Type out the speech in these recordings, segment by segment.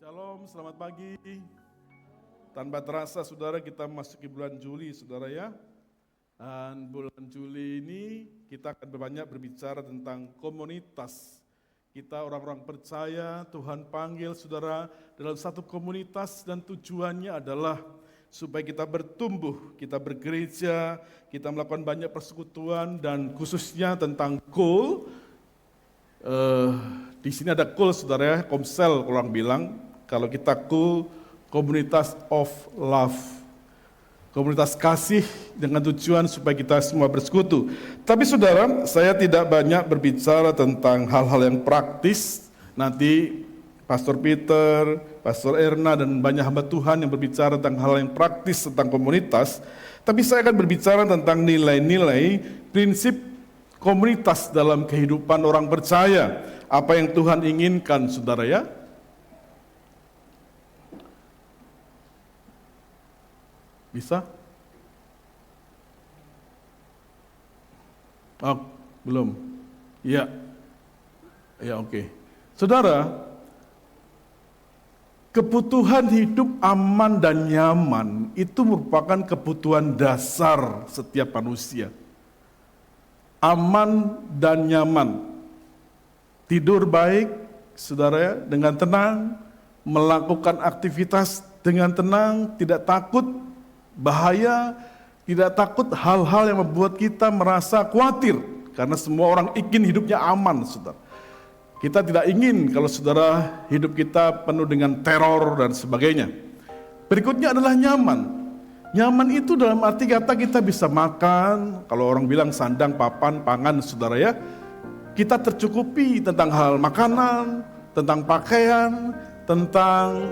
Shalom, selamat pagi. Tanpa terasa saudara kita memasuki bulan Juli saudara ya. Dan bulan Juli ini kita akan banyak berbicara tentang komunitas. Kita orang-orang percaya Tuhan panggil saudara dalam satu komunitas dan tujuannya adalah supaya kita bertumbuh, kita bergereja, kita melakukan banyak persekutuan dan khususnya tentang goal. Di sini ada goal saudara ya, komsel orang bilang. Kalau kita komunitas of love, komunitas kasih dengan tujuan supaya kita semua bersekutu. Tapi saudara, saya tidak banyak berbicara tentang hal-hal yang praktis. Nanti Pastor Peter, Pastor Erna dan banyak hamba Tuhan yang berbicara tentang hal yang praktis tentang komunitas. Tapi saya akan berbicara tentang nilai-nilai, prinsip komunitas dalam kehidupan orang percaya. Apa yang Tuhan inginkan saudara ya. Bisa? Oh, belum. Ya. Ya, oke. Saudara, kebutuhan hidup aman dan nyaman itu merupakan kebutuhan dasar setiap manusia. Aman dan nyaman. Tidur baik, saudara ya, dengan tenang, melakukan aktivitas dengan tenang, tidak takut bahaya, tidak takut hal-hal yang membuat kita merasa khawatir, karena semua orang ingin hidupnya aman, saudara. Kita tidak ingin kalau saudara hidup kita penuh dengan teror dan sebagainya. Berikutnya adalah nyaman. Nyaman itu dalam arti kata kita bisa makan, kalau orang bilang sandang, papan, pangan, saudara ya. Kita tercukupi tentang hal makanan, tentang pakaian, tentang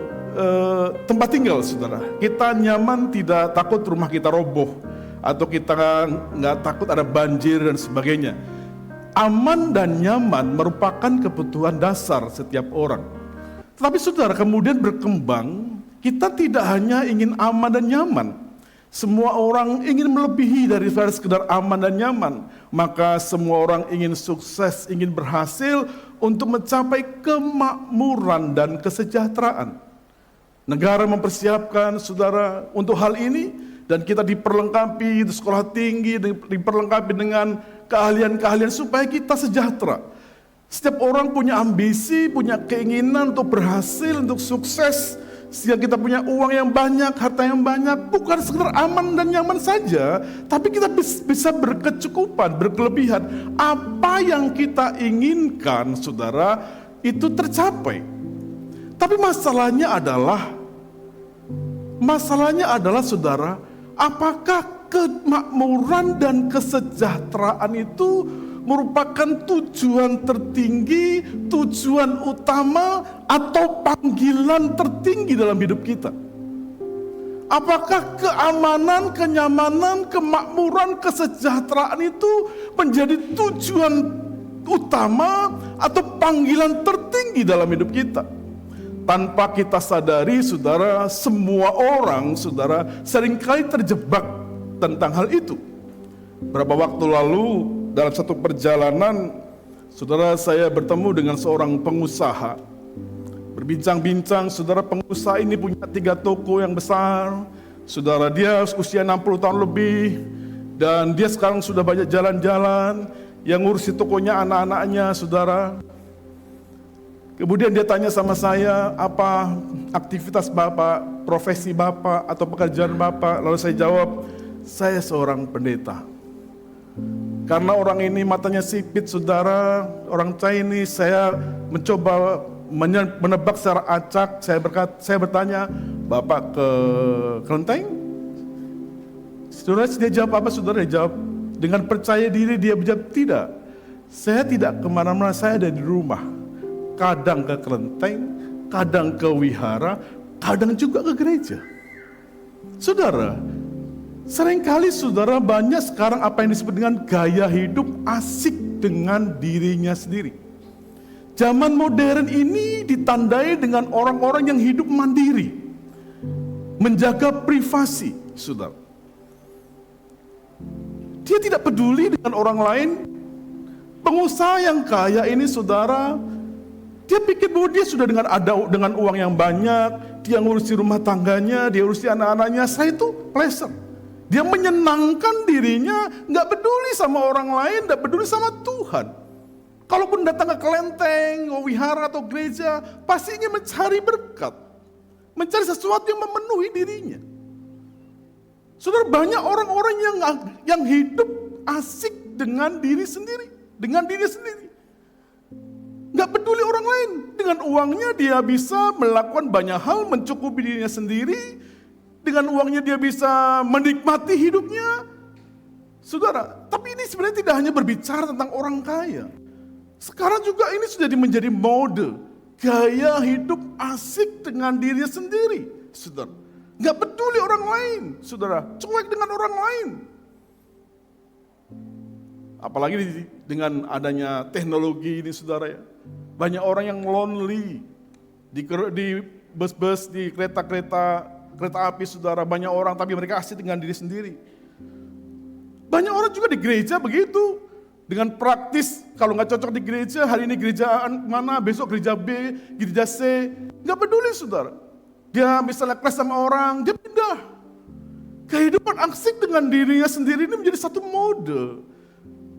tempat tinggal saudara. Kita nyaman, tidak takut rumah kita roboh, atau kita nggak takut ada banjir dan sebagainya. Aman dan nyaman merupakan kebutuhan dasar setiap orang. Tetapi saudara kemudian berkembang, kita tidak hanya ingin aman dan nyaman. Semua orang ingin melebihi dari sekedar aman dan nyaman. Maka semua orang ingin sukses, ingin berhasil untuk mencapai kemakmuran dan kesejahteraan. Negara mempersiapkan saudara untuk hal ini, dan kita diperlengkapi di sekolah tinggi, diperlengkapi dengan keahlian-keahlian supaya kita sejahtera. Setiap orang punya ambisi, punya keinginan untuk berhasil, untuk sukses, sehingga kita punya uang yang banyak, harta yang banyak, bukan sekedar aman dan nyaman saja, tapi kita bisa berkecukupan, berkelebihan. Apa yang kita inginkan, saudara, itu tercapai. Tapi masalahnya adalah, saudara, apakah kemakmuran dan kesejahteraan itu merupakan tujuan tertinggi, tujuan utama, atau panggilan tertinggi dalam hidup kita? Apakah keamanan, kenyamanan, kemakmuran, kesejahteraan itu menjadi tujuan utama atau panggilan tertinggi dalam hidup kita? Tanpa kita sadari, saudara, semua orang, saudara, seringkali terjebak tentang hal itu. Berapa waktu lalu, dalam satu perjalanan, saudara, saya bertemu dengan seorang pengusaha. Berbincang-bincang, saudara, pengusaha ini punya 3 toko yang besar. Saudara, dia usia 60 tahun lebih, dan dia sekarang sudah banyak jalan-jalan. Yang ngurusi tokonya anak-anaknya, saudara. Kemudian dia tanya sama saya, apa aktivitas Bapak, profesi Bapak, atau pekerjaan Bapak? Lalu saya jawab, saya seorang pendeta. Karena orang ini matanya sipit, saudara, orang Chinese, saya mencoba menebak secara acak. Saya bertanya, Bapak ke Kelenteng? Saudara, dia jawab apa? Saudara, dia jawab dengan percaya diri, dia menjawab, tidak. Saya tidak kemana-mana, saya ada di rumah. Kadang ke Kelenteng, kadang ke wihara, kadang juga ke gereja. Saudara, seringkali saudara banyak sekarang apa yang disebut dengan gaya hidup asik dengan dirinya sendiri. Zaman modern ini ditandai dengan orang-orang yang hidup mandiri, menjaga privasi, saudara. Dia tidak peduli dengan orang lain. Pengusaha yang kaya ini, saudara, Dia pikir bahwa dia sudah dengan uang yang banyak, dia ngurusi rumah tangganya, dia ngurusi anak-anaknya, saya itu pleasure. Dia menyenangkan dirinya, nggak peduli sama orang lain, nggak peduli sama Tuhan. Kalaupun datang ke kelenteng, wihara atau gereja, pasti ingin mencari berkat, mencari sesuatu yang memenuhi dirinya. Saudara, banyak orang-orang yang hidup asik dengan diri sendiri, Nggak peduli orang lain. Dengan uangnya dia bisa melakukan banyak hal, mencukupi dirinya sendiri. Dengan uangnya dia bisa menikmati hidupnya. Saudara, tapi ini sebenarnya tidak hanya berbicara tentang orang kaya. Sekarang juga ini sudah menjadi mode. Gaya hidup asik dengan dirinya sendiri. Saudara, nggak peduli orang lain. Saudara, cuek dengan orang lain. Apalagi dengan adanya teknologi ini, saudara ya. Banyak orang yang lonely di bus-bus, di kereta api, saudara. Banyak orang tapi mereka asik dengan diri sendiri. Banyak orang juga di gereja begitu. Dengan praktis, kalau nggak cocok di gereja, hari ini gereja mana, besok gereja B, gereja C. Nggak peduli, saudara. Dia misalnya kelas sama orang, dia pindah. Kehidupan asik dengan dirinya sendiri ini menjadi satu mode.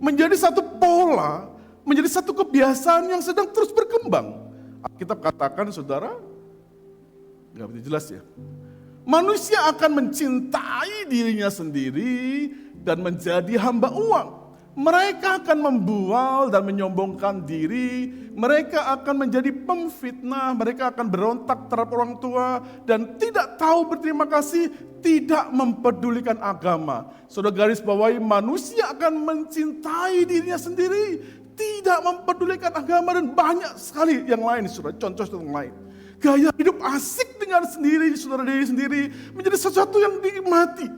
Menjadi satu pola, menjadi satu kebiasaan yang sedang terus berkembang. Alkitab katakan, saudara, nggak begitu jelas ya. Manusia akan mencintai dirinya sendiri dan menjadi hamba uang. Mereka akan membual dan menyombongkan diri. Mereka akan menjadi pemfitnah. Mereka akan berontak terhadap orang tua dan tidak tahu berterima kasih, tidak mempedulikan agama. Saudara garis bawahi, manusia akan mencintai dirinya sendiri, tidak mempedulikan agama, dan banyak sekali yang lain, saudara. Contoh yang lain. Gaya hidup asik dengan sendiri, saudara, diri sendiri menjadi sesuatu yang dinikmati.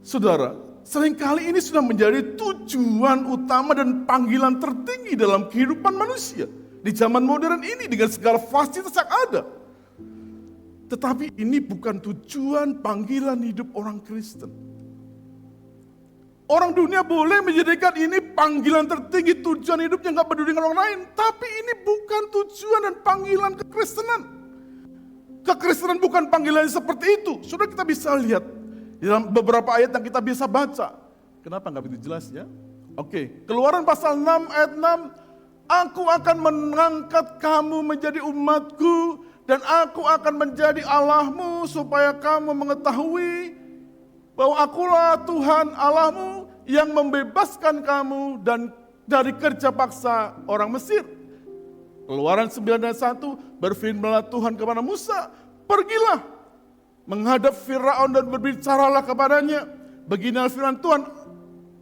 Saudara, seringkali ini sudah menjadi tujuan utama dan panggilan tertinggi dalam kehidupan manusia. Di zaman modern ini dengan segala fasilitas yang ada. Tetapi ini bukan tujuan panggilan hidup orang Kristen. Orang dunia boleh menjadikan ini panggilan tertinggi, tujuan hidupnya nggak peduli dengan orang lain. Tapi ini bukan tujuan dan panggilan kekristenan. Kekristenan bukan panggilan seperti itu. Sudah kita bisa lihat di dalam beberapa ayat yang kita bisa baca. Kenapa nggak begitu jelas ya? Oke, Keluaran pasal 6 ayat 6. Aku akan mengangkat kamu menjadi umatku dan aku akan menjadi Allahmu supaya kamu mengetahui bahwa akulah Tuhan Allahmu yang membebaskan kamu dan dari kerja paksa orang Mesir. Keluaran 9 ayat 1, berfirmanlah Tuhan kepada Musa, pergilah menghadap Firaun dan berbicaralah kepadanya. Beginilah firman Tuhan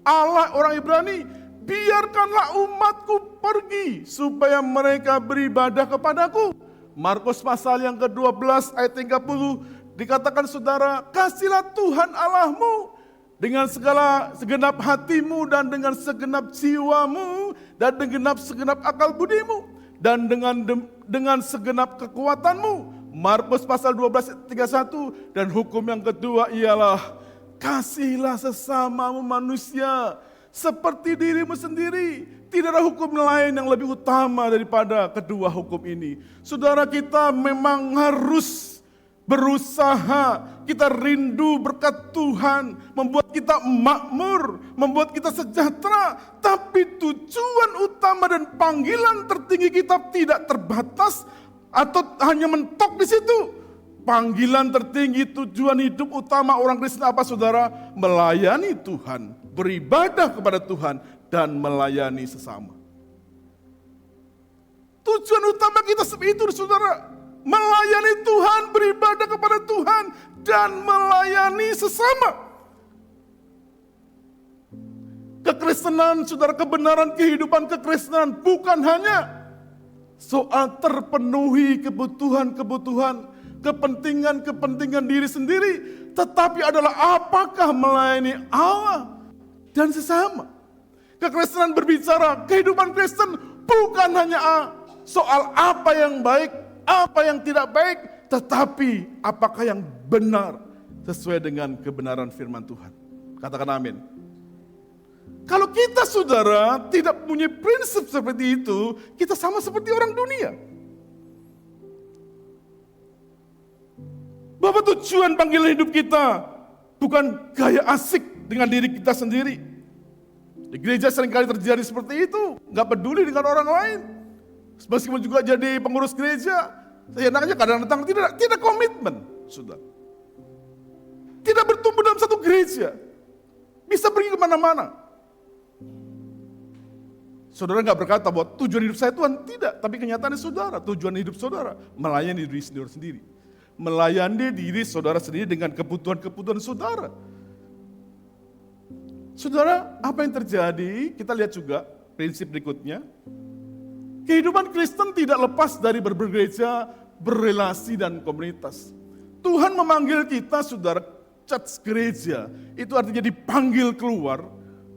Allah orang Ibrani, biarkanlah umatku pergi supaya mereka beribadah kepadaku. Markus pasal yang ke-12 ayat 30 dikatakan, saudara, kasihlah Tuhan Allahmu dengan segenap hatimu dan dengan segenap jiwamu dan dengan segenap akal budimu dan dengan segenap kekuatanmu. Markus pasal 12 ayat 31, dan hukum yang kedua ialah kasihlah sesamamu manusia seperti dirimu sendiri. Tidak ada hukum lain yang lebih utama daripada kedua hukum ini. Saudara, kita memang harus berusaha, kita rindu berkat Tuhan, membuat kita makmur, membuat kita sejahtera. Tapi tujuan utama dan panggilan tertinggi kita tidak terbatas atau hanya mentok di situ. Panggilan tertinggi, tujuan hidup utama orang Kristen apa, saudara? Melayani Tuhan, beribadah kepada Tuhan, dan melayani sesama. Tujuan utama kita seperti itu, saudara. Melayani Tuhan, beribadah kepada Tuhan, dan melayani sesama. Kekristenan, saudara, kebenaran kehidupan kekristenan bukan hanya soal terpenuhi kebutuhan-kebutuhan, kepentingan-kepentingan diri sendiri, tetapi adalah apakah melayani Allah dan sesama. Kekristenan berbicara, kehidupan Kristen bukan hanya soal apa yang baik, apa yang tidak baik, tetapi apakah yang benar sesuai dengan kebenaran firman Tuhan. Katakan amin. Kalau kita saudara tidak punya prinsip seperti itu, kita sama seperti orang dunia. Bahwa tujuan panggilan hidup kita bukan gaya asik dengan diri kita sendiri. Di gereja seringkali terjadi seperti itu, nggak peduli dengan orang lain. Meskipun juga jadi pengurus gereja, seenaknya kadang datang tidak komitmen, sudah. Tidak bertumbuh dalam satu gereja, bisa pergi kemana-mana. Saudara nggak berkata bahwa tujuan hidup saya Tuhan, tidak. Tapi kenyataannya saudara, tujuan hidup saudara melayani diri sendiri. Melayani diri saudara sendiri dengan kebutuhan-kebutuhan saudara. Saudara, apa yang terjadi? Kita lihat juga prinsip berikutnya. Kehidupan Kristen tidak lepas dari bergereja, berrelasi dan komunitas. Tuhan memanggil kita, saudara, church gereja. Itu artinya dipanggil keluar,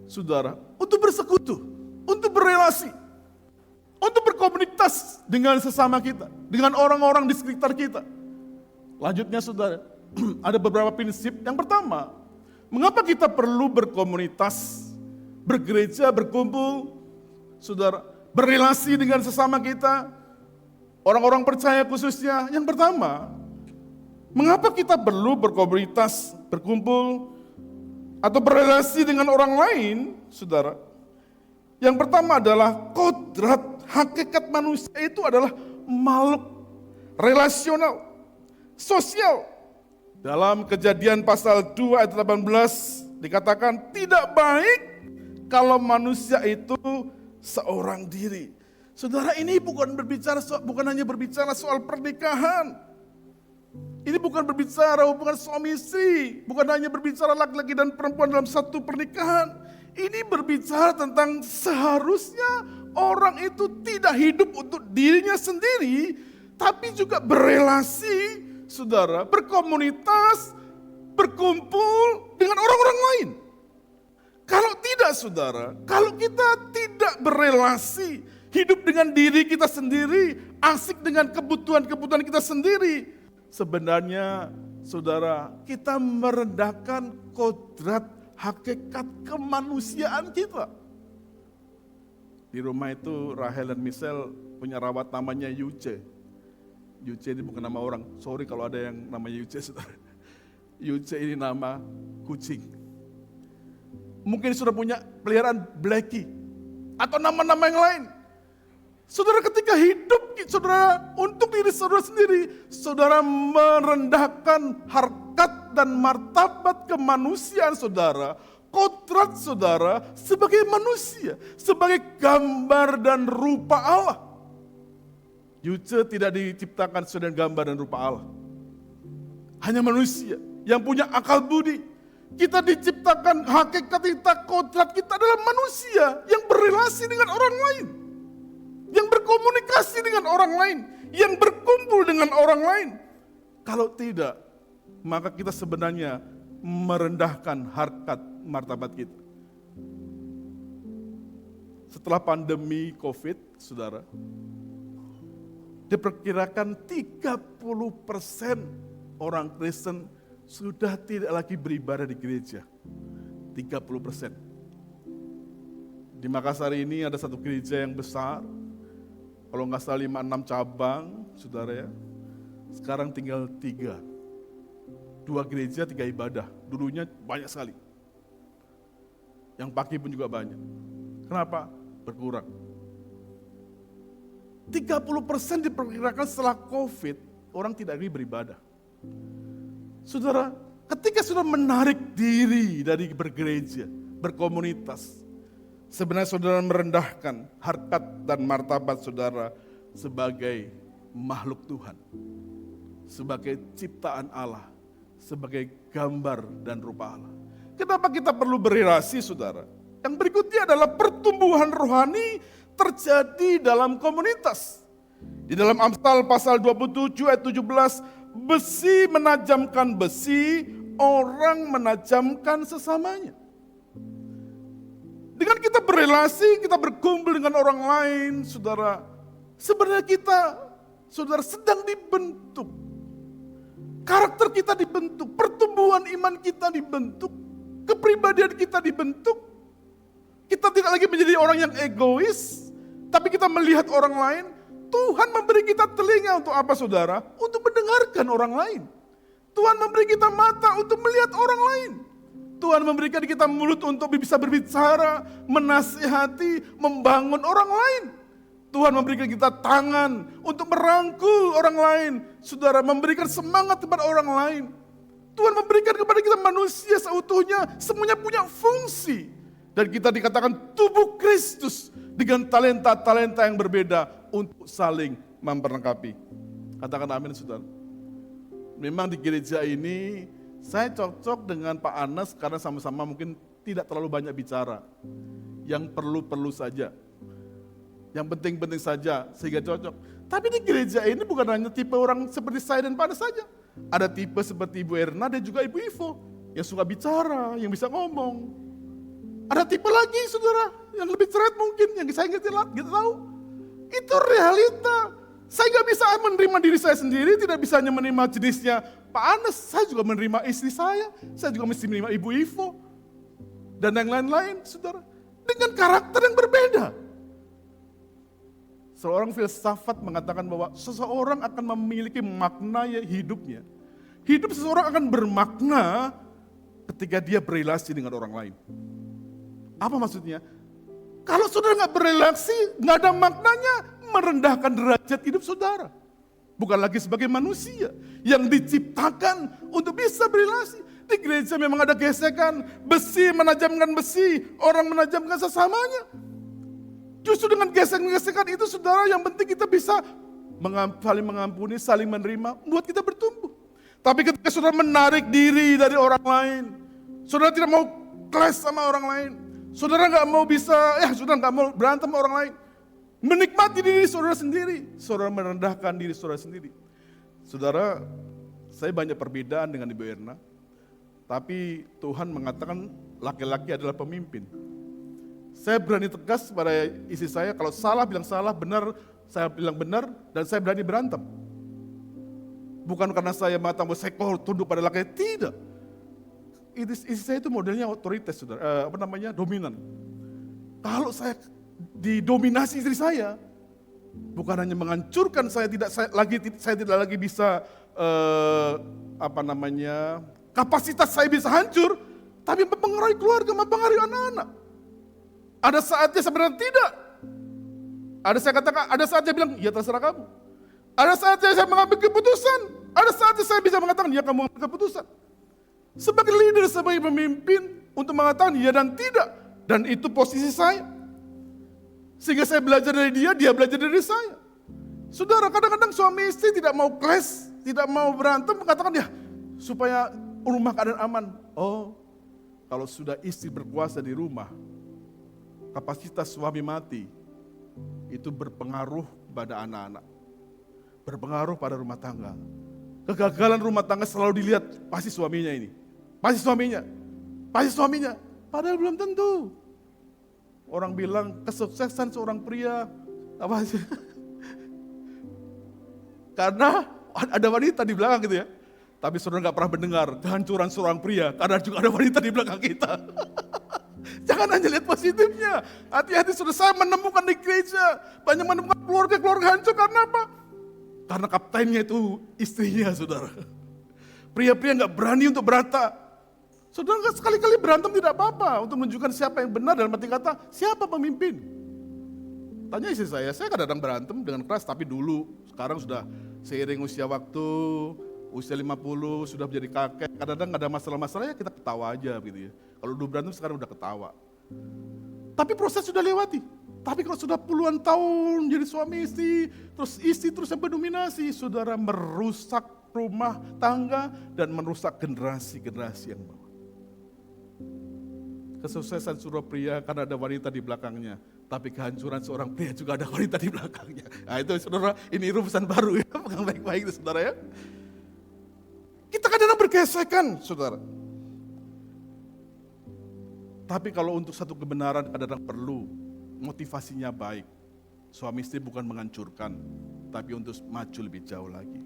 saudara, untuk bersekutu, untuk berrelasi, untuk berkomunitas dengan sesama kita, dengan orang-orang di sekitar kita. Lanjutnya saudara, ada beberapa prinsip. Yang pertama, mengapa kita perlu berkomunitas, bergereja, berkumpul, saudara, berrelasi dengan sesama kita, orang-orang percaya khususnya. Yang pertama, mengapa kita perlu berkomunitas, berkumpul, atau berrelasi dengan orang lain, saudara? Yang pertama adalah kodrat hakikat manusia itu adalah makhluk relasional, sosial. Dalam Kejadian pasal 2 ayat 18 dikatakan tidak baik kalau manusia itu seorang diri. Saudara, ini bukan hanya berbicara soal pernikahan. Ini bukan berbicara hubungan suami istri, bukan hanya berbicara laki-laki dan perempuan dalam satu pernikahan. Ini berbicara tentang seharusnya orang itu tidak hidup untuk dirinya sendiri, tapi juga berelasi, saudara, berkomunitas, berkumpul dengan orang-orang lain. Kalau tidak, saudara, kalau kita tidak berelasi, hidup dengan diri kita sendiri, asik dengan kebutuhan-kebutuhan kita sendiri, sebenarnya, saudara, kita merendahkan kodrat hakikat kemanusiaan kita. Di rumah itu Rahel dan Michelle punya rawat namanya Yuce. Yuce ini bukan nama orang, sorry kalau ada yang namanya Yuce, saudara. Yuce ini nama kucing. Mungkin sudah punya peliharaan Blackie atau nama-nama yang lain. Saudara, ketika hidup saudara untuk diri saudara sendiri, saudara merendahkan harkat dan martabat kemanusiaan saudara, kodrat saudara sebagai manusia, sebagai gambar dan rupa Allah. Yuce tidak diciptakan sesuai dengan gambar dan rupa Allah. Hanya manusia yang punya akal budi. Kita diciptakan, hakikat kita, kodrat kita adalah manusia yang berrelasi dengan orang lain, yang berkomunikasi dengan orang lain, yang berkumpul dengan orang lain. Kalau tidak, maka kita sebenarnya merendahkan harkat martabat kita. Setelah pandemi COVID, saudara, diperkirakan 30% orang Kristen sudah tidak lagi beribadah di gereja. 30%. Di Makassar ini ada satu gereja yang besar, kalau nggak salah 5-6 cabang, saudara ya. Sekarang tinggal 3. 2 gereja, 3 ibadah. Dulunya banyak sekali. Yang pagi pun juga banyak. Kenapa? Berkurang. 30% diperkirakan setelah COVID, orang tidak lagi beribadah. Saudara, ketika sudah menarik diri dari bergereja, berkomunitas, sebenarnya saudara merendahkan harkat dan martabat saudara sebagai makhluk Tuhan, sebagai ciptaan Allah, sebagai gambar dan rupa Allah. Kenapa kita perlu berrelasi, saudara? Yang berikutnya adalah pertumbuhan rohani terjadi dalam komunitas. Di dalam Amsal pasal 27 ayat 17, besi menajamkan besi, orang menajamkan sesamanya. Dengan kita berrelasi, kita berkumpul dengan orang lain, saudara, sebenarnya kita, saudara, sedang dibentuk. Karakter kita dibentuk, pertumbuhan iman kita dibentuk, kepribadian kita dibentuk. Kita tidak lagi menjadi orang yang egois, tapi kita melihat orang lain. Tuhan memberi kita telinga untuk apa saudara? Untuk mendengarkan orang lain. Tuhan memberi kita mata untuk melihat orang lain. Tuhan memberikan kita mulut untuk bisa berbicara, menasihati, membangun orang lain. Tuhan memberikan kita tangan untuk merangkul orang lain. Saudara, memberikan semangat kepada orang lain. Tuhan memberikan kepada kita manusia seutuhnya, semuanya punya fungsi. Dan kita dikatakan tubuh Kristus dengan talenta-talenta yang berbeda untuk saling memperlengkapi. Katakan amin, saudara. Memang di gereja ini saya cocok dengan Pak Anas karena sama-sama mungkin tidak terlalu banyak bicara. Yang perlu-perlu saja. Yang penting-penting saja sehingga cocok. Tapi di gereja ini bukan hanya tipe orang seperti saya dan Pak Anas saja. Ada tipe seperti Ibu Erna dan juga Ibu Ivo yang suka bicara, yang bisa ngomong. Ada tipe lagi saudara yang lebih cerewet mungkin, yang saya nggak tahu. Itu realita. Saya nggak bisa menerima diri saya sendiri, tidak bisa hanya menerima jenisnya Pak Anas. Saya juga menerima istri saya juga mesti menerima Ibu Ivo. Dan yang lain-lain saudara. Dengan karakter yang berbeda. Seorang filsafat mengatakan bahwa seseorang akan memiliki makna hidupnya. Hidup seseorang akan bermakna ketika dia berelasi dengan orang lain. Apa maksudnya? Kalau saudara nggak berelasi, nggak ada maknanya, merendahkan derajat hidup saudara. Bukan lagi sebagai manusia yang diciptakan untuk bisa berelasi. Di gereja memang ada gesekan, besi menajamkan besi, orang menajamkan sesamanya. Justru dengan gesekan-gesekan itu saudara, yang penting kita bisa saling mengampuni, saling menerima, buat kita bertumbuh. Tapi ketika saudara menarik diri dari orang lain, saudara tidak mau clash sama orang lain, saudara nggak mau saudara nggak mau berantem sama orang lain, menikmati diri saudara sendiri, saudara merendahkan diri saudara sendiri. Saudara, saya banyak perbedaan dengan Ibu Erna, tapi Tuhan mengatakan laki-laki adalah pemimpin. Saya berani tegas pada istri saya, kalau salah bilang salah, benar saya bilang benar, dan saya berani berantem. Bukan karena saya mengatakan bahwa saya tunduk pada laki, tidak. Istri saya itu modelnya otoritas, saudara, dominan. Kalau saya didominasi istri saya, bukan hanya menghancurkan saya tidak lagi bisa kapasitas saya bisa hancur, tapi mempengaruhi keluarga, mempengaruhi anak-anak. Ada saatnya sebenarnya tidak. Ada saatnya bilang, ya terserah kamu. Ada saatnya saya mengambil keputusan. Ada saatnya saya bisa mengatakan, ya kamu mengambil keputusan. Sebagai leader, sebagai pemimpin, untuk mengatakan ya dan tidak. Dan itu posisi saya. Sehingga saya belajar dari dia belajar dari saya. Saudara, kadang-kadang suami istri tidak mau clash, tidak mau berantem, mengatakan ya supaya rumah keadaan aman. Oh, kalau sudah istri berkuasa di rumah, kapasitas suami mati, itu berpengaruh pada anak-anak. Berpengaruh pada rumah tangga. Kegagalan rumah tangga selalu dilihat, pasti suaminya ini. Pasti suaminya. Padahal belum tentu. Orang bilang kesuksesan seorang pria, apa sih? Karena ada wanita di belakang gitu ya. Tapi saudara nggak pernah mendengar kehancuran seorang pria, karena juga ada wanita di belakang kita. Jangan hanya lihat positifnya. Hati-hati saudara, saya menemukan di gereja, banyak menemukan keluarga hancur karena apa? Karena kaptennya itu istrinya saudara. Pria-pria nggak berani untuk berontak. Saudara nggak sekali-kali berantem tidak apa-apa, untuk menunjukkan siapa yang benar dalam arti kata, siapa pemimpin. Tanya istri saya kadang-kadang berantem dengan keras, tapi dulu, sekarang sudah seiring usia waktu, usia 50, sudah menjadi kakek, kadang-kadang ada masalah-masalah ya kita ketawa aja gitu ya. Kalau dulu berantem sekarang udah ketawa. Tapi proses sudah lewati. Tapi kalau sudah puluhan tahun jadi suami istri terus yang berdominasi, saudara merusak rumah tangga dan merusak generasi-generasi yang bawah. Kesuksesan seorang pria karena ada wanita di belakangnya, tapi kehancuran seorang pria juga ada wanita di belakangnya. Nah itu saudara, ini rumusan baru ya, pegang baik-baik itu saudara ya. Kita kadang-kadang bergesekan saudara. Tapi kalau untuk satu kebenaran kadang-kadang perlu motivasinya baik. Suami istri bukan menghancurkan, tapi untuk maju lebih jauh lagi.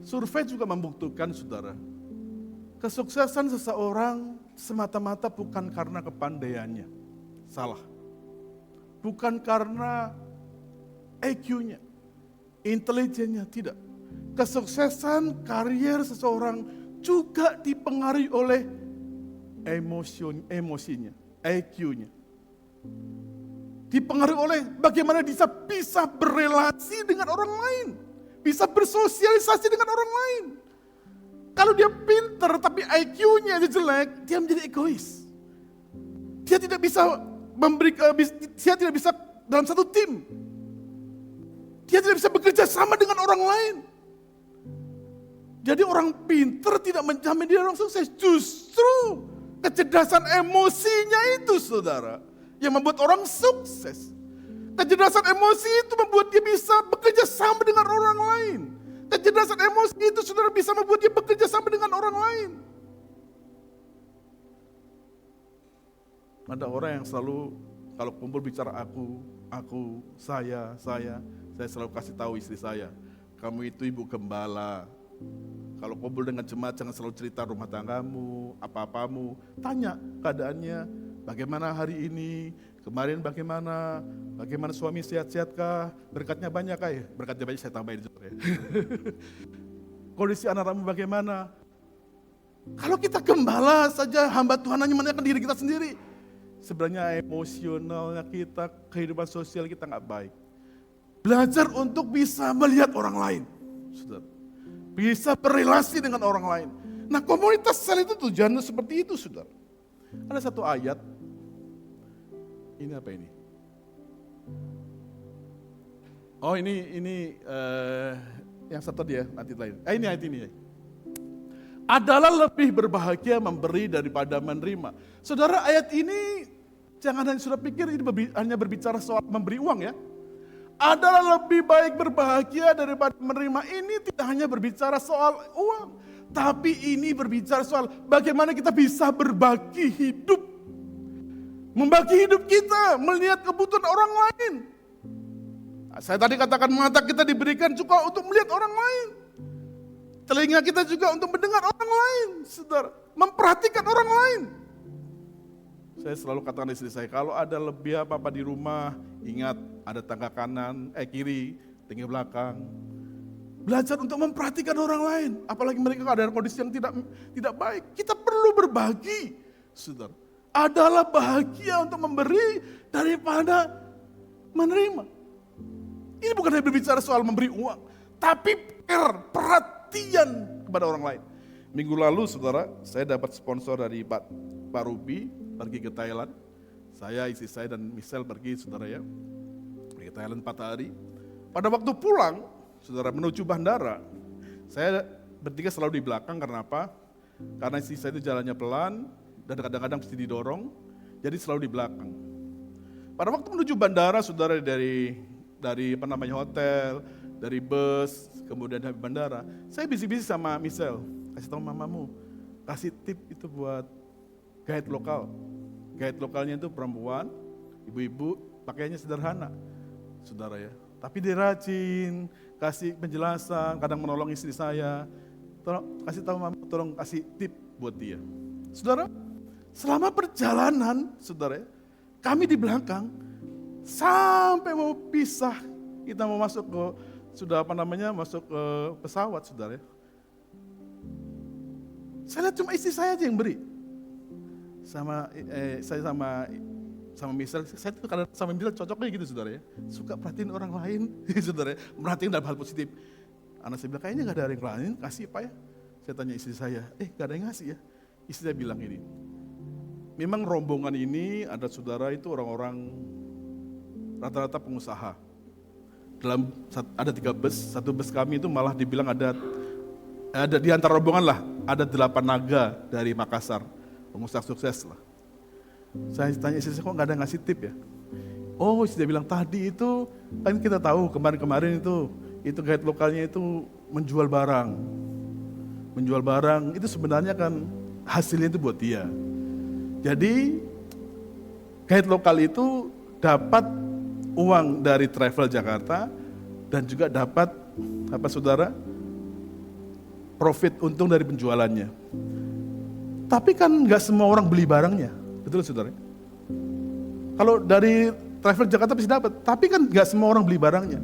Survei juga membuktikan saudara, kesuksesan seseorang semata-mata bukan karena kepandaiannya. Salah. Bukan karena IQ-nya, intelijennya, tidak. Kesuksesan karier seseorang juga dipengaruhi oleh emosinya, IQ-nya. Dipengaruhi oleh bagaimana dia bisa berelasi dengan orang lain, bisa bersosialisasi dengan orang lain. Kalau dia pinter tapi IQ-nya jelek, dia menjadi egois. Dia tidak bisa dia tidak bisa dalam satu tim. Dia tidak bisa bekerja sama dengan orang lain. Jadi orang pinter tidak menjamin dia orang sukses. Justru kecerdasan emosinya itu, saudara, yang membuat orang sukses. Kecerdasan emosi itu membuat dia bisa bekerja sama dengan orang lain. Kecerdasan emosi itu, saudara, bisa membuat dia bekerja sama dengan orang lain. Ada orang yang selalu kalau kumpul bicara aku, saya selalu kasih tahu istri saya, kamu itu ibu gembala. Kalau kumpul dengan jemaat jangan selalu cerita rumah tanggamu, apa-apamu. Tanya keadaannya, bagaimana hari ini, kemarin bagaimana suami sehat-sehatkah, berkatnya banyak ya? Berkatnya banyak saya tambahin juga ya. Kondisi anak-anakmu bagaimana? Kalau kita gembala saja, hamba Tuhan hanya menanyakan diri kita sendiri. Sebenarnya emosionalnya kita, kehidupan sosial kita nggak baik. Belajar untuk bisa melihat orang lain, saudara. Bisa berrelasi dengan orang lain. Nah, komunitas sel itu tujuannya seperti itu, saudara. Ada satu ayat. Ini apa ini? Oh, ini yang satu dia nanti lain. Ini ayat ini. Adalah lebih berbahagia memberi daripada menerima. Saudara, ayat ini jangan hanya sudah pikir ini hanya berbicara soal memberi uang ya. Adalah lebih baik berbahagia daripada menerima. Ini tidak hanya berbicara soal uang, tapi ini berbicara soal bagaimana kita bisa berbagi hidup. Membagi hidup kita, melihat kebutuhan orang lain. Saya tadi katakan mata kita diberikan juga untuk melihat orang lain. Telinga kita juga untuk mendengar orang lain, saudara. Memperhatikan orang lain. Saya selalu katakan istri saya, kalau ada lebih apa-apa di rumah, ingat ada tangga kiri, tangga belakang. Belajar untuk memperhatikan orang lain, apalagi mereka ada kondisi yang tidak baik. Kita perlu berbagi, saudara. Adalah bahagia untuk memberi daripada menerima. Ini bukan hanya berbicara soal memberi uang, tapi perhatian kepada orang lain. Minggu lalu, saudara, saya dapat sponsor dari Pak Ruby, pergi ke Thailand. Saya, istri saya dan Michelle pergi, saudara ya. Pergi ke Thailand 4 hari. Pada waktu pulang, saudara, menuju bandara, saya bertiga selalu di belakang. Karena apa? Karena istri saya itu jalannya pelan dan kadang-kadang mesti didorong, jadi selalu di belakang. Pada waktu menuju bandara, saudara, dari hotel, dari bus, kemudian dari bandara, saya bisik-bisik sama Michelle, kasih tahu mamamu, kasih tip itu buat guide lokal. Guide lokalnya itu perempuan, ibu-ibu, pakaiannya sederhana, saudara ya. Tapi dia rajin, kasih penjelasan, kadang menolong istri saya. Tolong kasih tahu mama, tolong kasih tip buat dia. Saudara, selama perjalanan, saudara ya, kami di belakang, sampai mau pisah, kita mau masuk ke, masuk ke pesawat, saudara ya. Saya lihat cuma istri saya aja yang beri. Saya sama Michelle, saya tuh kadang sama Michelle cocoknya gitu, saudara ya. Suka perhatiin orang lain, saudara ya. Merhatiin dalam hal positif. Anak saya bilang, kayaknya gak ada yang lain, kasih Pak ya. Saya tanya istri saya, gak ada yang ngasih ya. Istri saya bilang ini, memang rombongan ini ada saudara itu orang-orang rata-rata pengusaha. Ada 3 bus, satu bus kami itu malah dibilang ada di antara rombongan lah, ada 8 naga dari Makassar. Pengusaha sukses lah. Saya tanya istri saya, kok gak ada ngasih tip ya? Oh, istri dia bilang, tadi itu, kan kita tahu kemarin-kemarin itu guide lokalnya itu menjual barang. Menjual barang, itu sebenarnya kan hasilnya itu buat dia. Jadi, guide lokal itu dapat uang dari travel Jakarta, dan juga dapat, saudara, profit untung dari penjualannya. Tapi kan nggak semua orang beli barangnya, betul saudara? Kalau dari travel Jakarta pasti dapat, tapi kan nggak semua orang beli barangnya.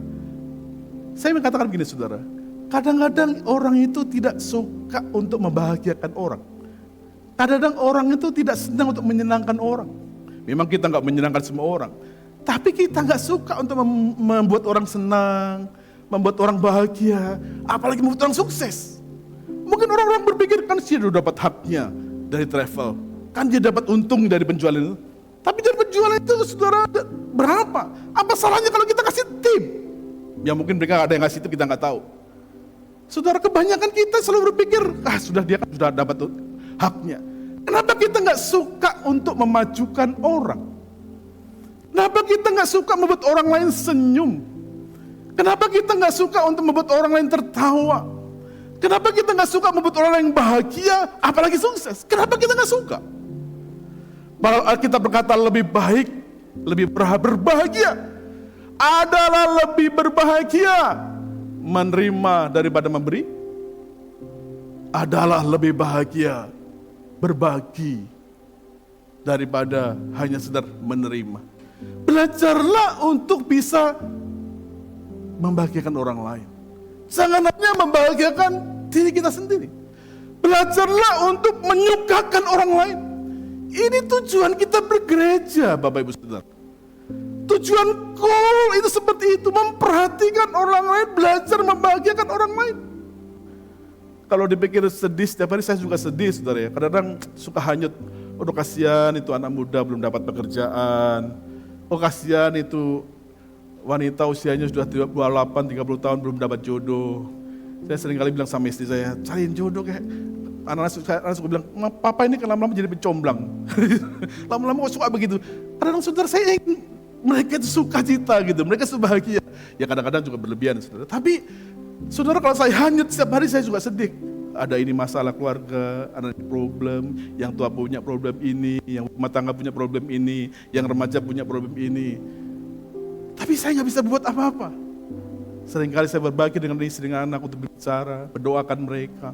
Saya mengatakan begini saudara, kadang-kadang orang itu tidak suka untuk membahagiakan orang. Kadang-kadang orang itu tidak senang untuk menyenangkan orang. Memang kita nggak menyenangkan semua orang, tapi kita nggak suka untuk membuat orang senang, membuat orang bahagia, apalagi membuat orang sukses. Mungkin orang-orang berpikir kan dia udah dapat haknya dari travel, kan dia dapat untung dari penjualan itu. Tapi dari penjualan itu saudara berapa? Apa salahnya kalau kita kasih tip? Ya mungkin mereka ada yang ngasih tip, kita nggak tahu. Saudara, kebanyakan kita selalu berpikir, sudah dia kan sudah dapat haknya. Kenapa kita nggak suka untuk memajukan orang? Kenapa kita nggak suka membuat orang lain senyum? Kenapa kita nggak suka untuk membuat orang lain tertawa? Kenapa kita nggak suka membuat orang lain bahagia, apalagi sukses? Kenapa kita nggak suka? Bahwa kita berkata lebih baik, lebih berbahagia adalah lebih berbahagia menerima daripada memberi, adalah lebih bahagia berbagi daripada hanya sekedar menerima. Belajarlah untuk bisa membahagiakan orang lain. Jangan hanya membahagiakan diri kita sendiri. Belajarlah untuk menyukakan orang lain. Ini tujuan kita bergereja, Bapak Ibu Saudara. Tujuan call itu seperti itu, memperhatikan orang lain, belajar membahagiakan orang lain. Kalau dipikir sedih, setiap hari saya juga sedih, saudara ya. Kadang-kadang suka hanyut, oh kasihan itu anak muda belum dapat pekerjaan. Oh kasihan itu wanita usianya sudah 28, 30 tahun belum dapat jodoh. Saya sering kali bilang sama istri saya, cariin jodoh kayak anak-anak suka bilang, papa ini kan lama-lama jadi pencomblang. Lama-lama kok suka begitu. Kadang-kadang saudara saya ingin mereka itu suka cita gitu, mereka bahagia. Ya kadang-kadang juga berlebihan saudara. Tapi saudara kalau saya hanyut setiap hari saya juga sedih. Ada ini masalah keluarga, ada problem, yang tua punya problem ini, yang rumah tangga punya problem ini, yang remaja punya problem ini. Tapi saya nggak bisa buat apa-apa. Seringkali saya berbagi dengan istri, dengan anak untuk berbicara, mendoakan mereka.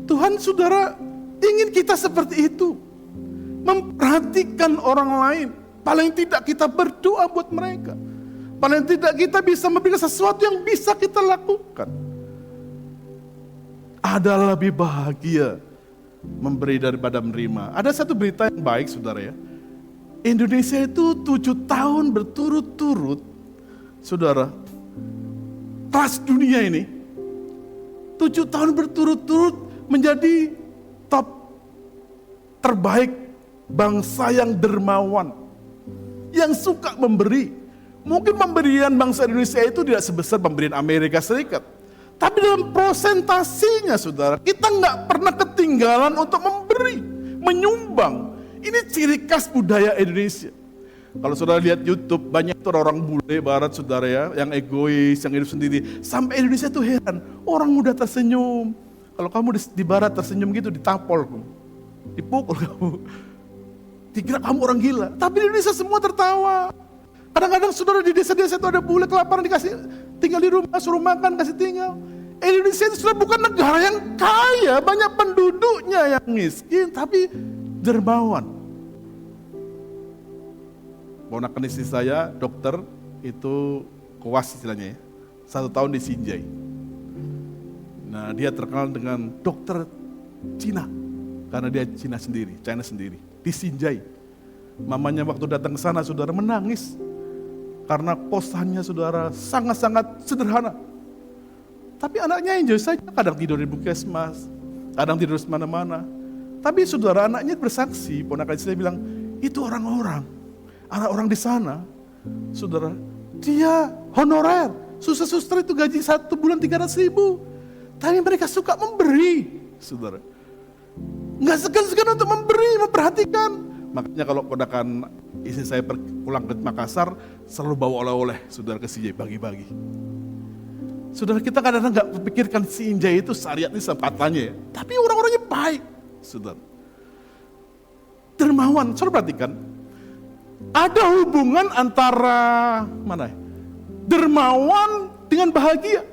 Tuhan saudara ingin kita seperti itu. Memperhatikan orang lain. Paling tidak kita berdoa buat mereka. Paling tidak kita bisa memberikan sesuatu yang bisa kita lakukan. Ada lebih bahagia memberi daripada menerima. Ada satu berita yang baik saudara ya. Indonesia itu 7 tahun berturut-turut, saudara, kelas dunia ini, 7 tahun berturut-turut menjadi top terbaik bangsa yang dermawan, yang suka memberi. Mungkin pemberian bangsa Indonesia itu tidak sebesar pemberian Amerika Serikat. Tapi dalam prosentasinya saudara, kita nggak pernah ketinggalan untuk memberi, menyumbang. Ini ciri khas budaya Indonesia. Kalau saudara lihat YouTube, banyak tuh orang bule barat saudara ya, yang egois, yang hidup sendiri. Sampai Indonesia tuh heran, orang muda tersenyum. Kalau kamu di barat tersenyum gitu, ditampol, dipukul kamu. Dikira kamu orang gila. Tapi di Indonesia semua tertawa. Kadang-kadang saudara di desa-desa itu ada bule kelaparan dikasih tinggal di rumah, suruh makan, kasih tinggal. Indonesia itu sudah bukan negara yang kaya, banyak penduduknya yang miskin, tapi dermawan. Ponakan istri saya, dokter, itu koas istilahnya ya, 1 tahun di Sinjai. Nah dia terkenal dengan dokter Cina, karena dia China sendiri, di Sinjai. Mamanya waktu datang ke sana saudara menangis, karena kosannya saudara sangat-sangat sederhana. Tapi anaknya enjoy saja, kadang tidur di puskesmas, kadang tidur di mana-mana. Tapi saudara anaknya bersaksi, ponakan saya bilang, itu orang-orang, anak orang di sana, saudara, dia honorer, suster-suster itu gaji 1 bulan 300.000. Tapi mereka suka memberi, saudara. Nggak segan-segan untuk memberi, memperhatikan. Makanya kalau ponakan istri saya pulang ke Makassar, selalu bawa oleh-oleh, saudara, ke Sinjai, bagi-bagi. Saudara, kita kadang-kadang nggak pikirkan Sinjai itu syariat ini sempatannya ya. Tapi orang-orangnya baik, saudara. Dermawan, saudara perhatikan. Ada hubungan antara dermawan dengan bahagia.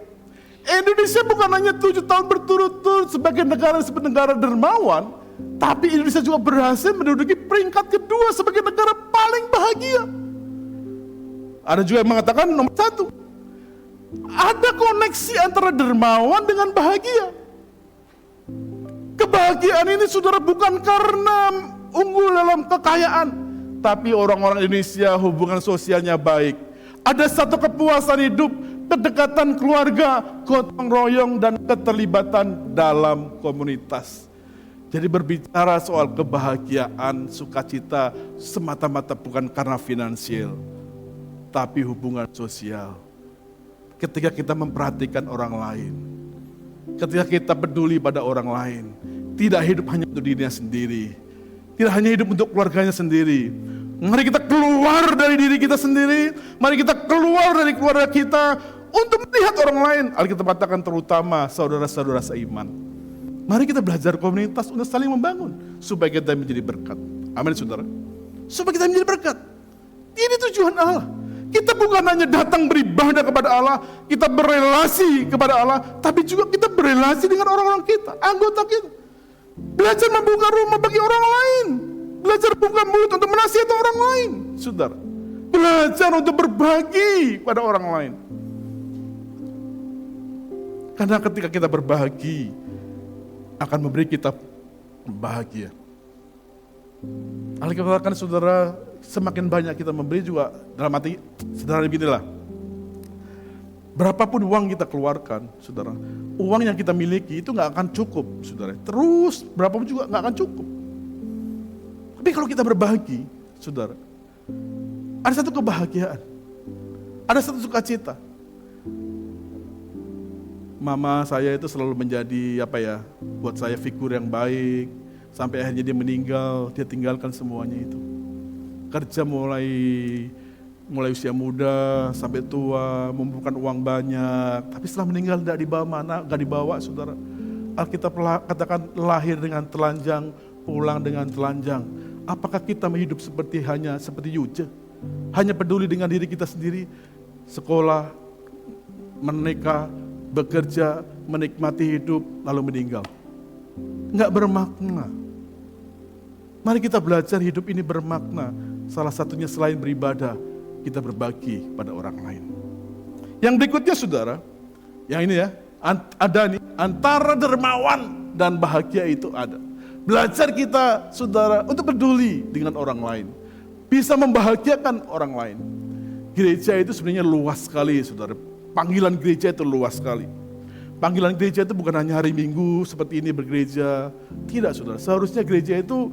Indonesia bukan hanya 7 tahun berturut-turut sebagai negara dermawan, Tapi Indonesia juga berhasil menduduki peringkat kedua sebagai negara paling bahagia. Ada juga yang mengatakan nomor 1. Ada koneksi antara dermawan dengan bahagia. Kebahagiaan ini saudara bukan karena unggul dalam kekayaan, tapi orang-orang Indonesia hubungan sosialnya baik. Ada satu kepuasan hidup, kedekatan keluarga, gotong royong, dan keterlibatan dalam komunitas. Jadi berbicara soal kebahagiaan, sukacita semata-mata bukan karena finansial, tapi hubungan sosial. Ketika kita memperhatikan orang lain, ketika kita peduli pada orang lain, tidak hidup hanya untuk dirinya sendiri, tidak hanya hidup untuk keluarganya sendiri. Mari kita keluar dari diri kita sendiri, mari kita keluar dari keluarga kita untuk melihat orang lain. Alkitab katakan terutama saudara-saudara seiman. Mari kita belajar komunitas untuk saling membangun supaya kita menjadi berkat. Amin saudara. Supaya kita menjadi berkat. Ini tujuan Allah. Kita bukan hanya datang beribadah kepada Allah, kita berelasi kepada Allah, tapi juga kita berelasi dengan orang-orang kita, anggota kita. Belajar membuka rumah bagi orang lain, belajar buka mulut untuk menasihati orang lain, saudara. Belajar untuk berbagi pada orang lain. Karena ketika kita berbagi, akan memberi kita bahagia. Alkitab katakan saudara, semakin banyak kita memberi juga dalam arti sederhana beginilah. Berapapun uang kita keluarkan, saudara, uang yang kita miliki itu nggak akan cukup, saudara. Terus berapapun juga nggak akan cukup. Tapi kalau kita berbagi, saudara, ada satu kebahagiaan, ada satu sukacita. Mama saya itu selalu menjadi buat saya figur yang baik. Sampai akhirnya dia meninggal, dia tinggalkan semuanya itu. Kerja mulai usia muda sampai tua, mengumpulkan uang banyak. Tapi setelah meninggal tidak dibawa mana, gak dibawa saudara. Alkitab katakan lahir dengan telanjang, pulang dengan telanjang. Apakah kita hidup seperti Yuce? Hanya peduli dengan diri kita sendiri, sekolah, menikah, bekerja, menikmati hidup, lalu meninggal. Nggak bermakna. Mari kita belajar hidup ini bermakna. Salah satunya selain beribadah, kita berbagi pada orang lain. Yang berikutnya saudara, yang ini ya, ada nih, antara dermawan dan bahagia itu ada. Belajar kita saudara untuk peduli dengan orang lain. Bisa membahagiakan orang lain. Gereja itu sebenarnya luas sekali saudara. Panggilan gereja itu luas sekali. Panggilan gereja itu bukan hanya hari Minggu seperti ini bergereja. Tidak saudara, seharusnya gereja itu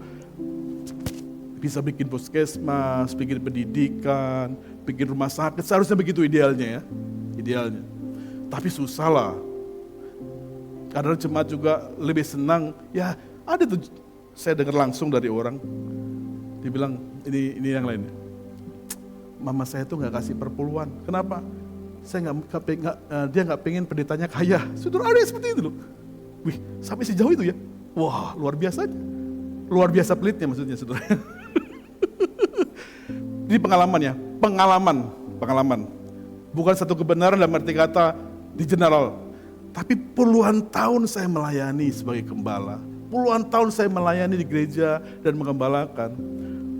bisa bikin puskesmas, bikin pendidikan, bikin rumah sakit. Seharusnya begitu idealnya ya. Idealnya. Tapi susah lah. Karena jemaat juga lebih senang. Ya ada tuh, saya dengar langsung dari orang. Dia bilang, ini yang lain. Mama saya tuh gak kasih perpuluhan. Kenapa? Dia nggak pengen pendetanya kaya. Saudara, ada yang seperti itu loh. Wih, sampai sejauh itu ya. Wah, luar biasa. Luar biasa pelitnya maksudnya saudara. Ini pengalaman. Bukan satu kebenaran dalam arti kata di general. Tapi puluhan tahun saya melayani sebagai gembala. Puluhan tahun saya melayani di gereja dan menggembalakan.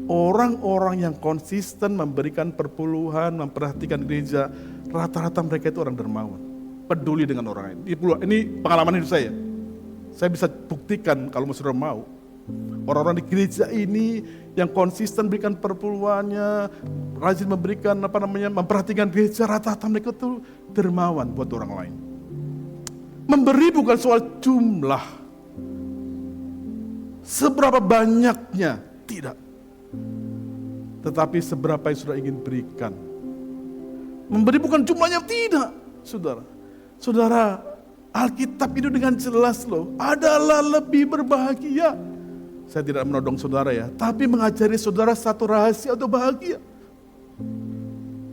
Orang-orang yang konsisten memberikan perpuluhan, memperhatikan gereja, rata-rata mereka itu orang dermawan, peduli dengan orang lain. Ini pengalaman hidup saya. Saya bisa buktikan kalau saudara mau. Orang-orang di gereja ini yang konsisten berikan perpuluhannya, rajin memberikan memperhatikan gereja, rata-rata mereka itu dermawan buat orang lain. Memberi bukan soal jumlah, seberapa banyaknya, tidak. Tetapi seberapa yang sudah ingin berikan. Memberi bukan jumlahnya, tidak, saudara. Saudara, Alkitab itu dengan jelas loh, adalah lebih berbahagia. Saya tidak menodong saudara ya, tapi mengajari saudara satu rahasia untuk bahagia.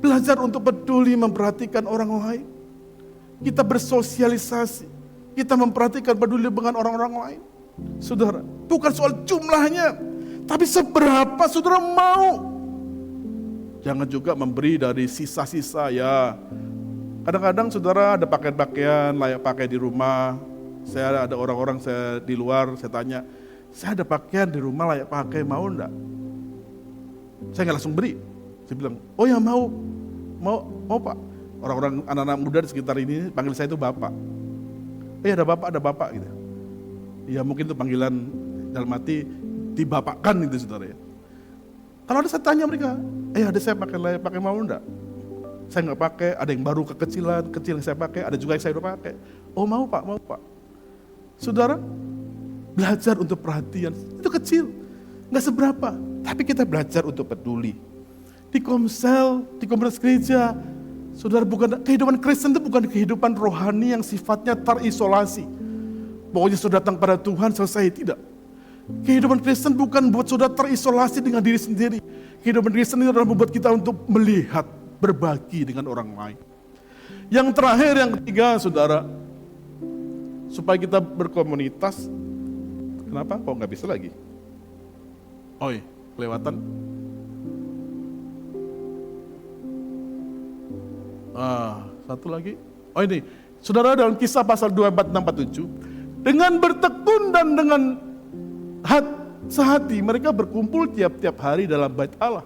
Belajar untuk peduli, memperhatikan orang lain. Kita bersosialisasi, kita memperhatikan, peduli dengan orang-orang lain. Saudara, bukan soal jumlahnya, tapi seberapa saudara mau. Jangan juga memberi dari sisa-sisa ya. Kadang-kadang saudara ada pakaian-pakaian layak pakai di rumah. Saya ada orang-orang saya di luar, saya tanya, saya ada pakaian di rumah layak pakai, mau enggak? Saya nggak langsung beri. Saya bilang, oh ya mau Pak. Orang-orang anak-anak muda di sekitar ini panggil saya itu Bapak. Ada Bapak gitu. Ya mungkin itu panggilan dalam hati dibapakkan itu saudara ya. Kalau ada saya tanya mereka, ada saya pakai mau enggak? Saya nggak pakai, ada yang baru kekecilan, kecil yang saya pakai, ada juga yang saya udah pakai. Oh mau Pak. Saudara, belajar untuk perhatian, itu kecil, nggak seberapa. Tapi kita belajar untuk peduli. Di Komsel, di komunitas gereja, saudara, kehidupan Kristen itu bukan kehidupan rohani yang sifatnya terisolasi. Pokoknya saudara datang pada Tuhan, selesai, tidak. Kehidupan Kristen bukan buat saudara terisolasi dengan diri sendiri. Kehidupan Kristen itu adalah membuat kita untuk melihat, berbagi dengan orang lain. Yang terakhir, yang ketiga, saudara, supaya kita berkomunitas. Kenapa? Kok nggak bisa lagi? Kelewatan. Satu lagi. Ini, saudara, dalam Kisah pasal 24, 6, 47, dengan bertekun dan dengan sehati mereka berkumpul tiap-tiap hari dalam bait Allah.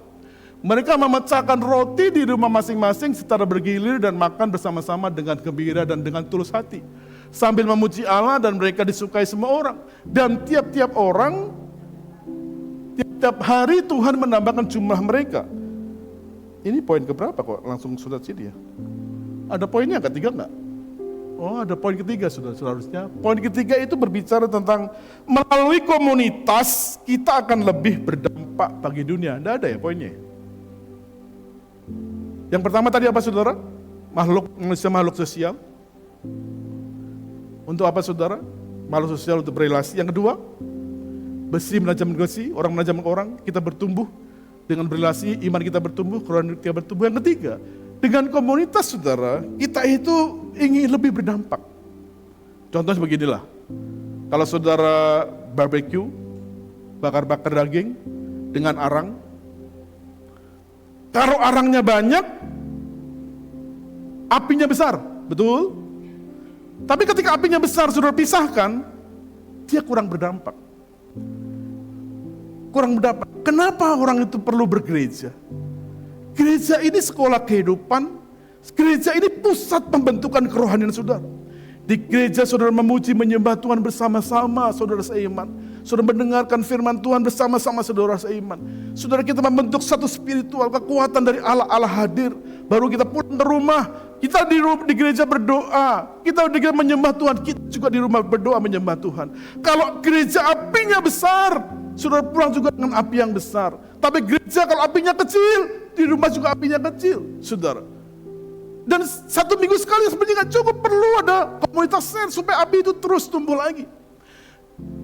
Mereka memecahkan roti di rumah masing-masing secara bergilir dan makan bersama-sama dengan gembira dan dengan tulus hati, sambil memuji Allah, dan mereka disukai semua orang. Dan tiap-tiap hari Tuhan menambahkan jumlah mereka. Ini poin keberapa kok langsung sudah sini ya? Ada poinnya ketiga enggak? Ada poin ketiga sudah seharusnya. Poin ketiga itu berbicara tentang melalui komunitas kita akan lebih berdampak bagi dunia. Enggak ada ya poinnya? Yang pertama tadi apa saudara? Manusia makhluk sosial. Untuk apa saudara? Makhluk sosial untuk berelasi. Yang kedua, besi menajam besi, orang menajam orang, kita bertumbuh dengan berelasi, iman kita bertumbuh, kerohanian kita bertumbuh. Yang ketiga, dengan komunitas saudara, kita itu ingin lebih berdampak. Contohnya beginilah, kalau saudara barbecue, bakar-bakar daging dengan arang, kalau arangnya banyak, apinya besar, betul? Tapi ketika apinya besar, saudara pisahkan, dia kurang berdampak. Kenapa orang itu perlu bergereja? Gereja ini sekolah kehidupan, gereja ini pusat pembentukan kerohanian saudara. Di gereja saudara memuji, menyembah Tuhan bersama-sama saudara seiman. Saudara mendengarkan firman Tuhan bersama-sama saudara seiman. Saudara, kita membentuk satu spiritual, kekuatan dari Allah hadir. Baru kita pulang ke rumah, kita di gereja berdoa, kita di gereja menyembah Tuhan, kita juga di rumah berdoa menyembah Tuhan. Kalau gereja apinya besar, saudara pulang juga dengan api yang besar. Tapi gereja kalau apinya kecil, di rumah juga apinya kecil, saudara. Dan satu minggu sekali sebenarnya nggak cukup, perlu ada komunitas share supaya api itu terus tumbuh lagi.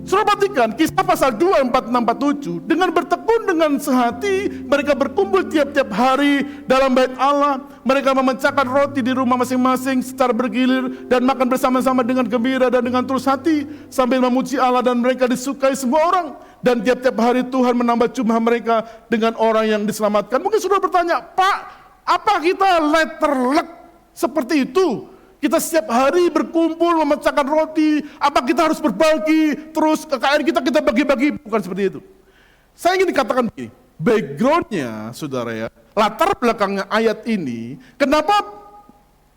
Saudara perhatikan Kisah pasal 2, 4, 6, 47. Dengan bertekun dengan sehati, mereka berkumpul tiap-tiap hari dalam bait Allah. Mereka memecahkan roti di rumah masing-masing secara bergilir dan makan bersama-sama dengan gembira dan dengan tulus hati, sambil memuji Allah, dan mereka disukai semua orang. Dan tiap-tiap hari Tuhan menambah jumlah mereka dengan orang yang diselamatkan. Mungkin saudara bertanya, Pak, apa kita letterlek seperti itu? Kita setiap hari berkumpul memecahkan roti, apa kita harus berbagi, terus kekayaan kita bagi-bagi? Bukan seperti itu. Saya ingin dikatakan begini, backgroundnya saudara ya, latar belakangnya ayat ini, kenapa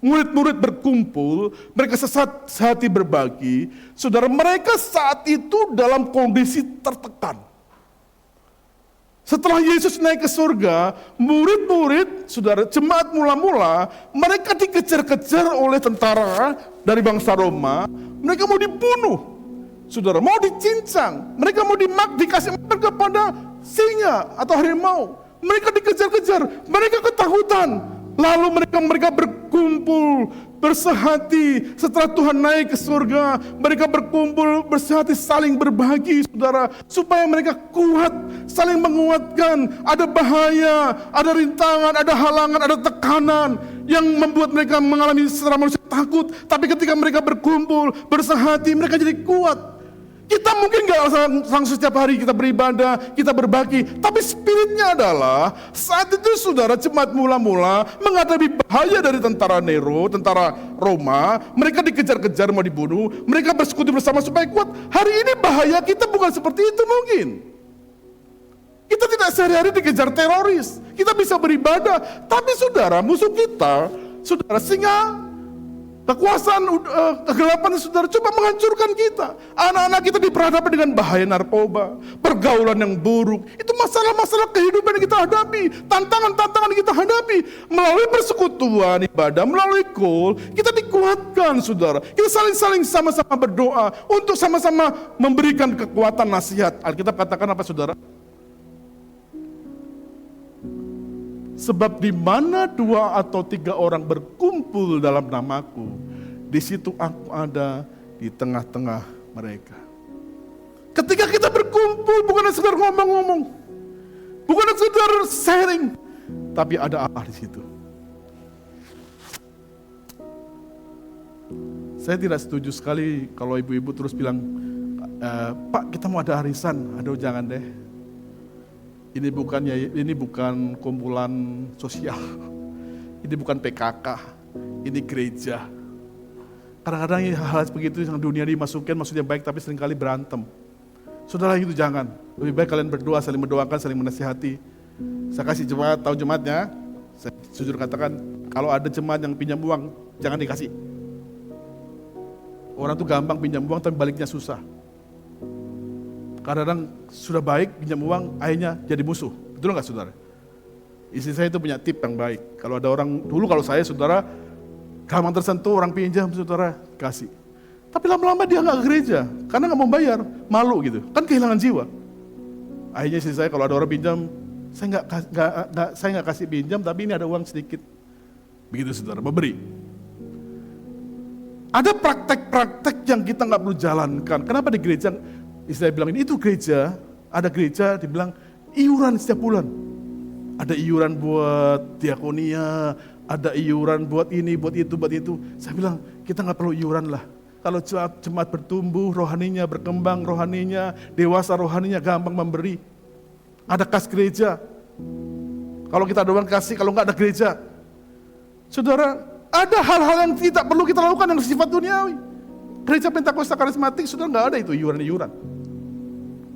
murid-murid berkumpul, mereka sehati berbagi, saudara, mereka saat itu dalam kondisi tertekan. Setelah Yesus naik ke surga, murid-murid, saudara, jemaat mula-mula, mereka dikejar-kejar oleh tentara dari bangsa Roma. Mereka mau dibunuh, saudara, mau dicincang, mereka mau dikasih makan kepada singa atau harimau. Mereka dikejar-kejar, mereka ketakutan. Lalu mereka berkumpul bersehati. Setelah Tuhan naik ke surga, mereka berkumpul bersehati, saling berbagi, saudara, supaya mereka kuat, saling menguatkan. Ada bahaya, ada rintangan, ada halangan, ada tekanan yang membuat mereka mengalami secara manusia takut. Tapi ketika mereka berkumpul bersehati, mereka jadi kuat. Kita mungkin gak langsung setiap hari kita beribadah, kita berbagi, tapi spiritnya adalah saat itu saudara jemaat mula-mula menghadapi bahaya dari tentara Nero, tentara Roma, mereka dikejar-kejar mau dibunuh, mereka bersekutu bersama supaya kuat. Hari ini bahaya kita bukan seperti itu mungkin. Kita tidak sehari-hari dikejar teroris, kita bisa beribadah, tapi saudara musuh kita, saudara singa, kekuasaan kegelapan saudara coba menghancurkan kita. Anak-anak kita diperhadapkan dengan bahaya narkoba, pergaulan yang buruk. Itu masalah-masalah kehidupan yang kita hadapi, tantangan-tantangan yang kita hadapi. Melalui persekutuan ibadah, melalui call, kita dikuatkan saudara. Kita saling-saling sama-sama berdoa untuk sama-sama memberikan kekuatan nasihat. Alkitab katakan apa saudara? Sebab di mana 2 atau 3 orang berkumpul dalam namaku, di situ aku ada di tengah-tengah mereka. Ketika kita berkumpul bukan sekedar ngomong-ngomong, bukan sekedar sharing, tapi ada Allah di situ. Saya tidak setuju sekali kalau ibu-ibu terus bilang, Pak kita mau ada arisan, aduh jangan deh. Ini bukan kumpulan sosial, ini bukan PKK, ini gereja. Kadang-kadang hal begitu yang dunia dimasukin maksudnya baik tapi seringkali berantem. Saudara itu jangan, lebih baik kalian berdoa, saling mendoakan, saling menasihati. Saya kasih jemaat, tahu jemaatnya, saya jujur katakan, kalau ada jemaat yang pinjam uang, jangan dikasih. Orang tuh gampang pinjam uang tapi baliknya susah. Kadang-kadang sudah baik pinjam uang, akhirnya jadi musuh. Betul nggak saudara? Istri saya itu punya tip yang baik. Kalau ada orang, dulu kalau saya saudara, gampang tersentuh orang pinjam saudara, kasih. Tapi lama-lama dia nggak ke gereja, karena nggak mau bayar, malu gitu. Kan kehilangan jiwa. Akhirnya istri saya kalau ada orang pinjam, saya nggak kasih pinjam, tapi ini ada uang sedikit. Begitu saudara, memberi. Ada praktek-praktek yang kita nggak perlu jalankan. Kenapa di gereja? Istri bilang ini itu gereja, ada gereja dibilang iuran setiap bulan. Ada iuran buat diakonia, ada iuran buat ini, buat itu. Saya bilang kita nggak perlu iuran lah. Kalau jemaat bertumbuh, rohaninya berkembang, rohaninya dewasa, rohaninya gampang memberi. Ada kas gereja. Kalau kita ada uang kasih, kalau nggak ada gereja. Saudara, ada hal-hal yang tidak perlu kita lakukan yang sifat duniawi. Gereja Pentakosta Karismatik sudah nggak ada itu iuran-iuran.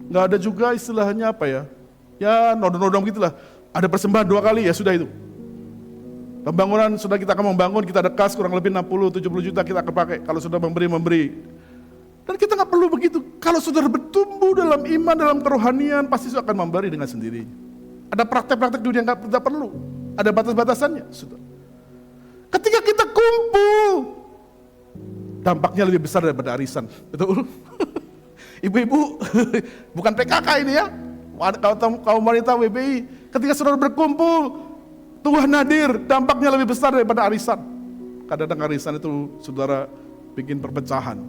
Nggak ada juga istilahnya apa ya? Ya nodong-nodong gitulah. Ada persembahan 2 kali ya sudah itu. Pembangunan sudah kita akan membangun, kita ada kas kurang lebih 60-70 juta kita akan pakai. Kalau sudah memberi. Dan kita nggak perlu begitu. Kalau sudah bertumbuh dalam iman, dalam kerohanian, pasti akan memberi dengan sendiri. Ada praktek-praktek dunia yang tidak perlu. Ada batas-batasannya. Sudah. Ketika kita kumpul, dampaknya lebih besar daripada arisan. Betul? Ibu-ibu, bukan PKK ini ya. Kaum wanita WBI, ketika saudara berkumpul, Tuhan hadir, dampaknya lebih besar daripada arisan. Kadang-kadang arisan itu saudara bikin perpecahan.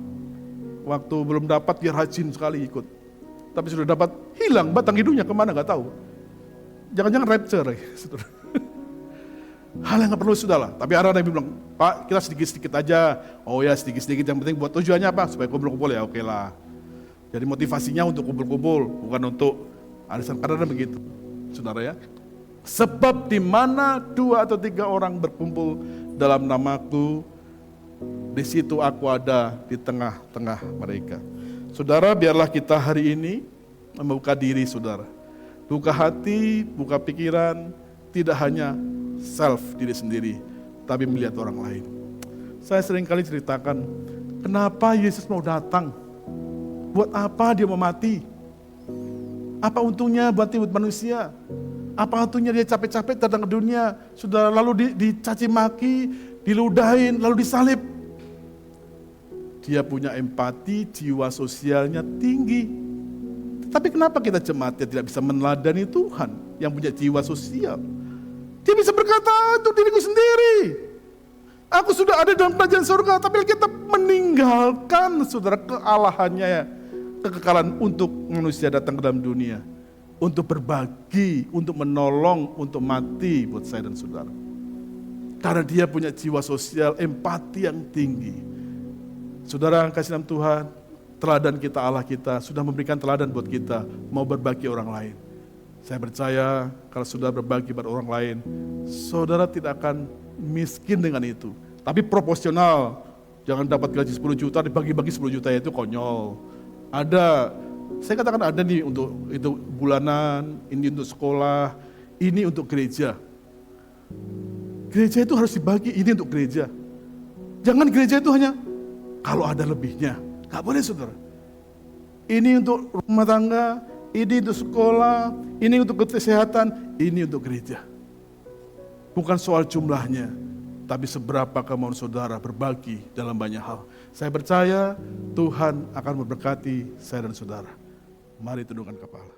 Waktu belum dapat dia rajin sekali ikut. Tapi sudah dapat, hilang batang hidungnya kemana gak tahu. Jangan-jangan rapture ya, saudara. Hal yang gak perlu sudah lah. Tapi ada yang bilang, Pak kita sedikit-sedikit aja. Oh ya sedikit-sedikit, yang penting buat tujuannya apa? Supaya kumpul-kumpul ya oke lah. Jadi motivasinya untuk kumpul-kumpul, bukan untuk arisan. Karena begitu, saudara ya. Sebab di mana 2 atau 3 orang berkumpul dalam namaku, di situ aku ada di tengah-tengah mereka. Saudara, biarlah kita hari ini membuka diri saudara. Buka hati, buka pikiran, tidak hanya self diri sendiri, tapi melihat orang lain. Saya sering kali ceritakan, kenapa Yesus mau datang? Buat apa dia mau mati? Apa untungnya buat manusia? Apa untungnya dia capek-capek datang ke dunia, sudah lalu dicaci maki, diludahin, lalu disalib? Dia punya empati, jiwa sosialnya tinggi. Tapi kenapa kita jemaatnya tidak bisa meneladani Tuhan yang punya jiwa sosial? Dia bisa berkata, itu diriku sendiri. Aku sudah ada dalam kerajaan surga, tapi kita meninggalkan saudara kealahannya, kekekalan untuk manusia datang ke dalam dunia. Untuk berbagi, untuk menolong, untuk mati buat saya dan saudara. Karena dia punya jiwa sosial, empati yang tinggi. Saudara kasih dalam Tuhan, teladan kita, Allah kita, sudah memberikan teladan buat kita, mau berbagi orang lain. Saya percaya kalau sudah berbagi pada orang lain, saudara tidak akan miskin dengan itu. Tapi proporsional, jangan dapat gaji 10 juta, dibagi-bagi 10 juta itu konyol. Ada, saya katakan ada nih untuk itu bulanan, ini untuk sekolah, ini untuk gereja. Gereja itu harus dibagi, ini untuk gereja. Jangan gereja itu hanya kalau ada lebihnya. Gak boleh saudara. Ini untuk rumah tangga, ini untuk sekolah, ini untuk kesehatan, ini untuk gereja. Bukan soal jumlahnya, tapi seberapa kemauan saudara berbagi dalam banyak hal. Saya percaya Tuhan akan memberkati saya dan saudara. Mari tundukkan kepala.